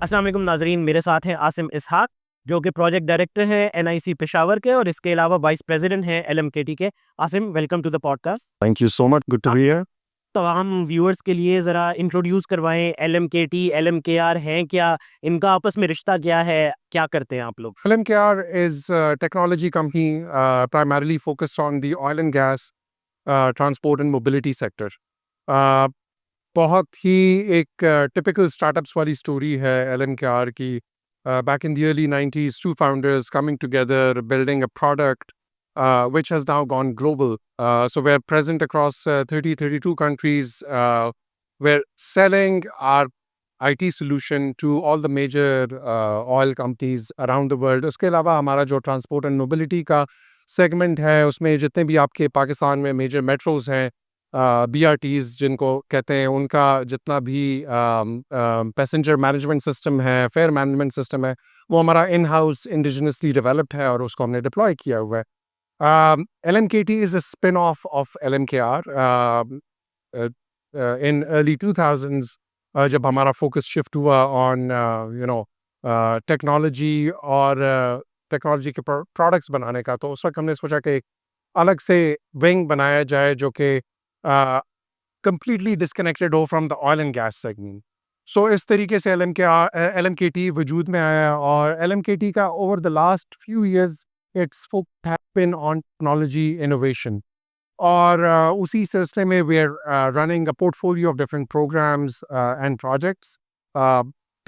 अस्सलाम वालेकुम नाजरीन, मेरे साथ हैं आसिम इसहाक जो कि प्रोजेक्ट डायरेक्टर हैं एनआईसी पेशावर के और इसके अलावा वाइस प्रेसिडेंट हैं एलएमकेटी के। Asim, welcome to the podcast. Thank you so much. Good to आप be here. तमाम व्यूअर्स के लिए ज़रा इंट्रोड्यूस करवाएं, एलएमकेटी एलएमकेआर हैं क्या, इनका आपस में रिश्ता क्या है, क्या करते हैं आप लोग? LMKR is a technology company primarily focused on the oil and gas, transport and mobility sector. Uh, बहुत ही एक typical startups वाली story है LMKR की. Back in the early 90s, two founders coming together, building a product which has now gone global. So we're present across 32 countries. We're selling our IT solution to all the major oil companies around the world. उसके अलावा हमारा जो transport and mobility का segment है उसमें जितने भी आपके पाकिस्तान में मेजर मेट्रोज हैं, BRTs जिनको कहते हैं, उनका जितना भी पैसेंजर मैनेजमेंट सिस्टम है, फेयर मैनेजमेंट सिस्टम है, वो हमारा इन हाउस इंडिजिनसली डेवलप्ड है और उसको हमने डिप्लॉय किया हुआ है. LMKT is a spin-off of LMKR. In early 2000s, जब हमारा फोकस शिफ्ट हुआ ऑन टेक्नोलॉजी और टेक्नोलॉजी के प्रोडक्ट्स बनाने का, तो उस वक्त हमने सोचा कि एक अलग से विंग बनाया जाए जो कि कंप्लीटली डिस्कनेक्टेड हो from the oil and gas segment. So इस तरीके से LMKT वजूद में आया और LMKT का over the last few years its focus has been on technology innovation. और उसी सिलसिले में we are running a portfolio of different programmes and projects.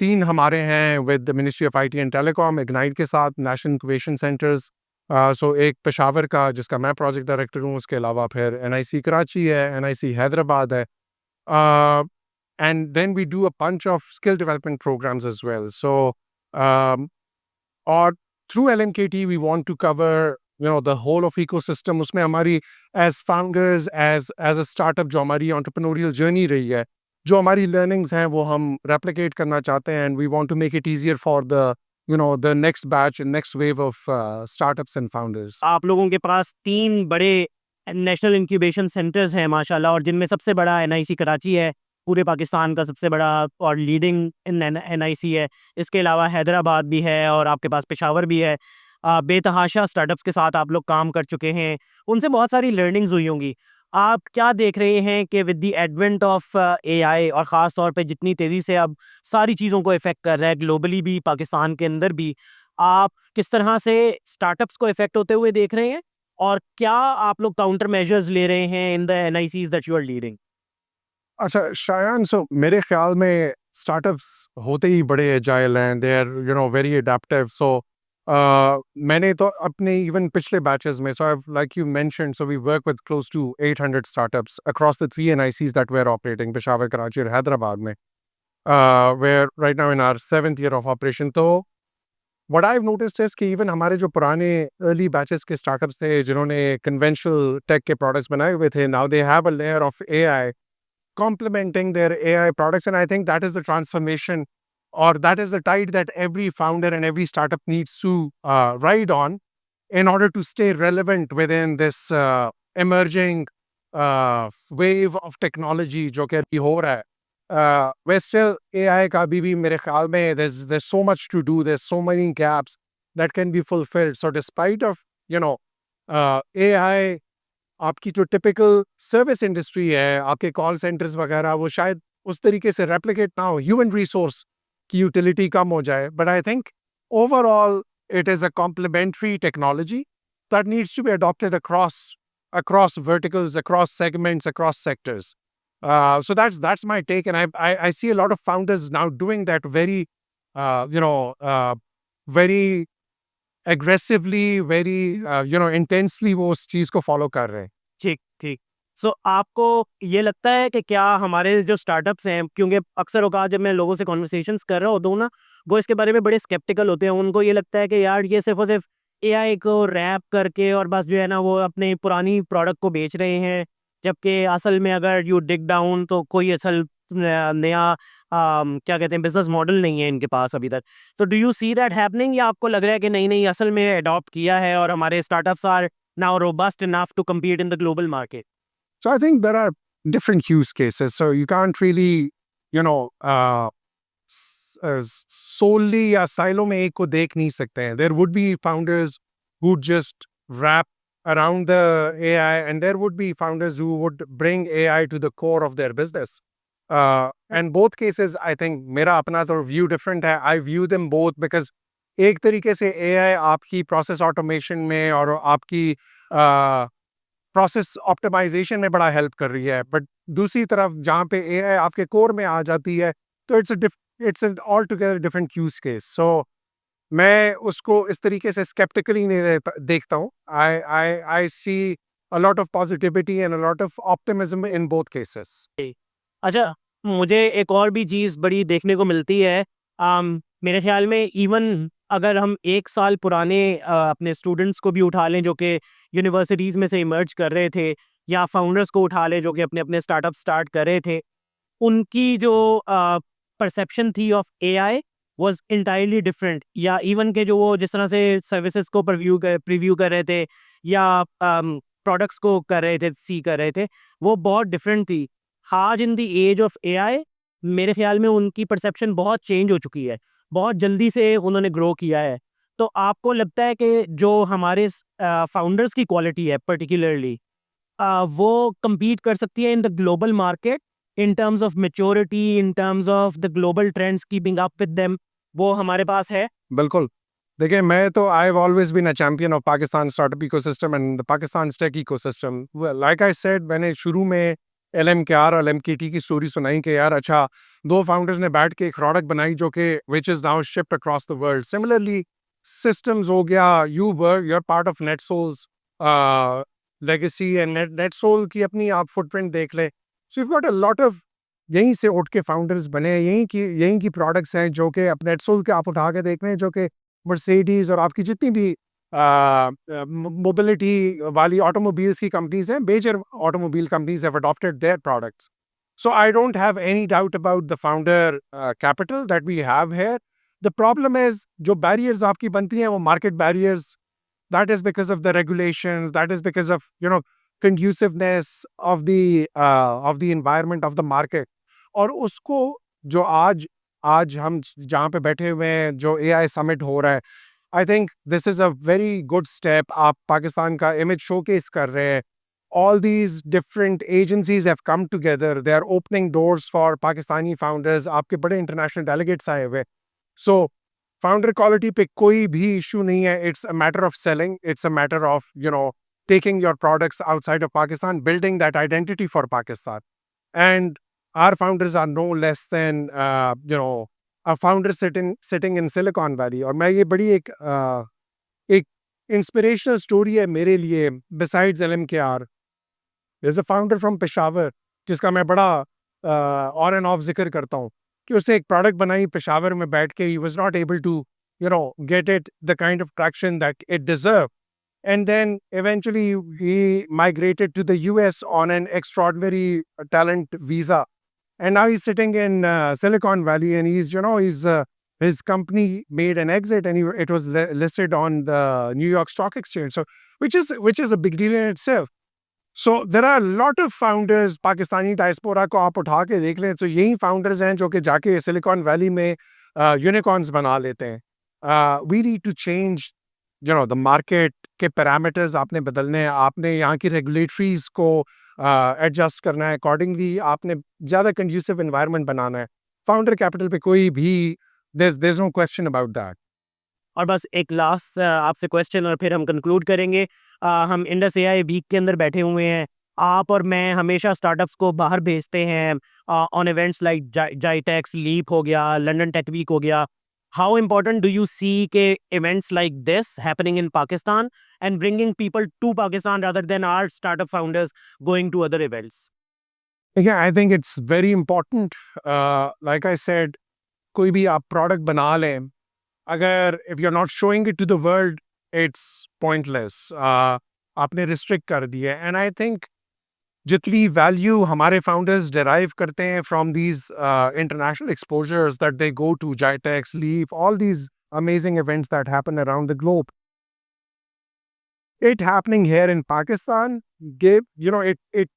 तीन हमारे हैं with the ministry of IT and telecom, Ignite के साथ, नेशनल इंक्यूबेशन सेंटर्स. सो एक पेशावर का जिसका मैं प्रोजेक्ट डायरेक्टर हूँ, उसके अलावा फिर एनआईसी कराची है, एनआईसी हैदराबाद है, and then we do a bunch of skill development programmes as well. So और through LMKT we want to cover the whole of ecosystem. उसमें हमारी as founders, as a startup, जो हमारी entrepreneurial journey रही है, जो हमारी learnings हैं वो हम replicate करना चाहते हैं, and we want to make it easier for the next batch and next wave of startups and founders. आप लोगों के पास 3 बड़े नेशनल इंक्यूबेशन सेंटर्स हैं माशाल्लाह, और जिनमें सबसे बड़ा एनआईसी कराची है, पूरे पाकिस्तान का सबसे बड़ा और लीडिंग इन एनआईसी है। इसके अलावा हैदराबाद भी है और आपके पास पेशावर भी है। बेतहाशा स्टार्टअप्स के साथ आप लोग काम कर चुके हैं, उनसे बहुत सारी लर्निंग्स हुई होंगी। आप क्या देख रहे हैं कि with the advent of AI और ख़ास तौर पे जितनी तेज़ी से अब सारी चीज़ों को इफ़ेक्ट कर रहा है ग्लोबली भी, पाकिस्तान के अंदर भी, आप किस तरह से स्टार्टअप्स को इफ़ेक्ट होते हुए देख रहे हैं? और क्या आप लोग काउंटर मेजर्स ले रहे हैं in the NICs that you are leading? अच्छा शायान, सो मेरे ख्याल में स्टार्टअप्स होते ही बड़े एजाइल हैं, they are very adaptive. So मैंने तो अपने इवन पिछले बैचेस में, so like you mentioned, so we work with close to 800 startups across the 3 NICs that we are operating, Peshawar, Karachi और हैदराबाद में. Where right now in our 7th year of operation. तो what I have noticed is कि even हमारे जो पुराने early batches के startups थे जिन्होंने कन्वेंशनल टेक के प्रोडक्ट्स बनाए हुए थे, now they have a layer of AI complementing their AI products. And I think that is the transformation, or that is the tide that every founder and every startup needs to ride on in order to stay relevant within this emerging wave of technology जो कि अभी हो रहा है. We're still AI का भी मेरे ख्याल में there's so much to do, there's so many gaps that can be fulfilled. So despite of AI, आपकी जो टिपिकल सर्विस इंडस्ट्री है, आपके कॉल सेंटर्स वगैरह, वो शायद उस तरीके से रेप्लिकेट ना हो, ह्यूमन रिसोर्स की यूटिलिटी कम हो जाए. But I think overall it is a complementary technology that needs to be adopted across verticals, across segments, across sectors. So that's my take, and I see a lot of founders now doing that very, very aggressively, very intensely वो उस चीज़ को follow कर रहे हैं. ठीक, ठीक। सो आपको ये लगता है कि क्या हमारे जो स्टार्टअप्स हैं, क्योंकि अक्सर औक़ात जब मैं लोगों से कन्वर्सेशंस कर रहा होता हूँ ना, वो इसके बारे में बड़े स्केप्टिकल होते हैं। उनको ये लगता है कि यार ये सिर्फ़ और सिर्फ़ एआई को रैप करके और बस जो है ना वो अपनी पुरानी प्रोडक्ट को बेच रहे हैं। जबकि असल में अगर यू डिग डाउन तो कोई असल नया क्या कहते हैं, बिज़नेस मॉडल नहीं है इनके पास अभी तक। तो do you see that happening, या आपको लग रहा है कि नहीं, नहीं असल में अडॉप्ट किया है और हमारे startups are now robust enough to compete in the global market? So I think there are different use cases. So you can't really, solely या साइलो में एक को देख नहीं सकते हैं. There would be founders who just wrap around the AI, and there would be founders who would bring AI to the core of their business. And both cases, I think मेरा अपना तो view different है. I view them both because एक तरीके से AI आपकी process automation में और आपकी प्रोसेस ऑप्टिमाइजेशन में बड़ा हेल्प कर रही है. बट दूसरी तरफ जहाँ पे एआई आपके कोर में आ जाती है, तो it's an all together different use case. So मैं उसको इस तरीके से स्केप्टिकली नहीं देखता हूँ. I see a lot of positivity and a lot of optimism in both cases. अच्छा, मुझे एक और भी चीज़ बड़ी देखने को मिलती है. मेरे ख्याल में इवन अगर हम 1 साल पुराने अपने स्टूडेंट्स को भी उठा लें जो कि यूनिवर्सिटीज़ में से इमर्ज कर रहे थे, या फाउंडर्स को उठा लें जो कि अपने स्टार्टअप स्टार्ट कर रहे थे, उनकी जो परसेप्शन थी of AI was entirely different. या इवन के जो वो जिस तरह से सर्विसेज को प्रीव्यू कर रहे थे, या प्रोडक्ट्स को कर रहे थे, सी कर रहे थे, वो बहुत डिफरेंट थी. आज in the age of AI मेरे ख्याल में उनकी परसेप्शन बहुत चेंज हो चुकी है. बहुत जल्दी से उन्होंने ग्रो किया है. तो आपको लगता है कि जो हमारे फाउंडर्स की क्वालिटी है पर्टिकुलरली, वो compete कर सकती है in the global market in terms of maturity, in terms of the global trends, keeping up with them, वो हमारे पास है? बिल्कुल. देखिए, मैं तो I have always been a champion of Pakistan startup ecosystem and the Pakistan tech ecosystem. Like I said, मैंने शुरू में LMKR और LMKT की स्टोरी सुनाई कि यार अच्छा, दो फाउंडर्स ने बैठ के एक प्रोडक्ट बनाई जो कि which is now shipped across the world. Similarly systems हो गया, you are part of NetSol's legacy, and NetSol की अपनी आप फुटप्रिंट देख ले. So you got a lot of यहीं से उठ के फाउंडर्स बने, यहीं की प्रोडक्ट्स हैं जो कि अब नेटसोल के आप उठा के देख लें, जो कि मर्सिडीज और आपकी जितनी भी मोबिलिटी वाली ऑटोमोबाइल्स की कंपनीज हैं, major automobile companies have adopted their products. So I don't have any doubt about the founder capital that we have here. The problem is जो barriers आपकी बनती हैं वो market barriers. That is because of the regulations. That is because of conduciveness of the environment of the market. और उसको जो आज हम जहाँ पे बैठे हुए हैं, जो AI summit हो रहा है, I think this is a very good step. आप पाकिस्तान का image showcase कर रहे हैं. All these different agencies have come together. They are opening doors for Pakistani founders. आपके बड़े international delegates आए हुए. So, founder quality पे कोई भी issue नहीं है. It's a matter of selling. It's a matter of, taking your products outside of Pakistan, building that identity for Pakistan. And our founders are no less than, a founder sitting in Silicon Valley. और मैं ये बड़ी एक inspirational story है मेरे लिए, besides LMKR. There's a founder from Peshawar जिसका मैं बड़ा on and off जिक्र करता हूँ कि उसने एक प्रोडक्ट बनाई पेशावर में बैठ के. He was not able to get it the kind of traction that it deserved, and then eventually he migrated to the US on an extraordinary talent visa, and now he's sitting in Silicon Valley, and he's his company made an exit, and it was listed on the New York Stock Exchange, so which is a big deal in itself. So there are a lot of founders. Pakistani diaspora को आप उठा के देख लें तो यही founders हैं जो कि जाके सिलिकॉन वैली में यूनिकॉर्न्स बना लेते हैं. We need to change the market के पैरामीटर्स आपने बदलने हैं. आपने यहाँ की रेगुलेटरीज को एडजस्ट करना है. अकॉर्डिंगली आपने ज़्यादा कंड्यूसिव एनवायरनमेंट बनाना है. फाउंडर कैपिटल पे कोई भी there's no question about that. और बस एक लास्ट आपसे क्वेश्चन और फिर हम कंक्लूड करेंगे. हम इंडस एआई वीक के अंदर बैठे हुए हैं. आप और मैं हमेशा स्टार्टअप्स को बाहर भेजते हैं on events like GITEX, Leap हो गया, लंदन टेक वीक हो गया. How important do you see के events like this happening in Pakistan and bringing people to Pakistan rather than our startup founders going to other events? Yeah, I think it's very important. Like I said, कोई भी आप product बना लें, अगर if you're not showing it to the world, it's pointless. आपने restrict कर दिया. And I think जितनी value हमारे founders derive करते हैं from these international exposures that they go to, GITEX, LEAP, all these amazing events that happen around the globe. It happening here in Pakistan it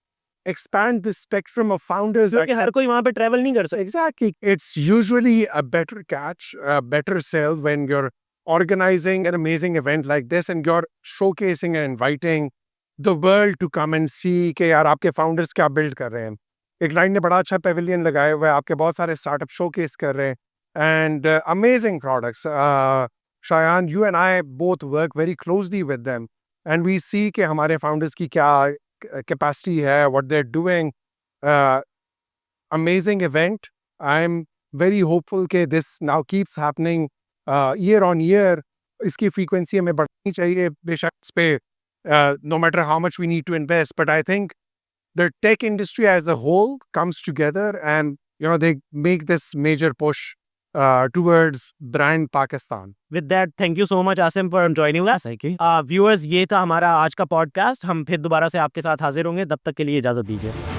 expand the spectrum of founders. क्योंकि हर कोई वहाँ पे travel नहीं कर सकता. Exactly. It's usually a better catch, a better sell when you're organizing an amazing event like this and you're showcasing and inviting the world to come and see कि यार आपके founders क्या build कर रहे हैं. एक लाइन ने बड़ा अच्छा pavilion लगाया हुआ है, आपके बहुत सारे startup showcase कर रहे हैं and amazing products. Shayan, you and I both work very closely with them and we see कि हमारे founders की क्या capacity है, what they're doing. Amazing event. I'm very hopeful that this now keeps happening year on year. इसकी frequency हमें बढ़नी चाहिए बेशक इस पे no matter how much we need to invest. But I think the tech industry as a whole comes together and they make this major push towards brand Pakistan. With that, thank you so much, Asim, for joining us. Viewers, ये था हमारा आज का podcast. हम फिर दोबारा से आपके साथ हाजिर होंगे. तब तक के लिए इजाज़त दीजिए.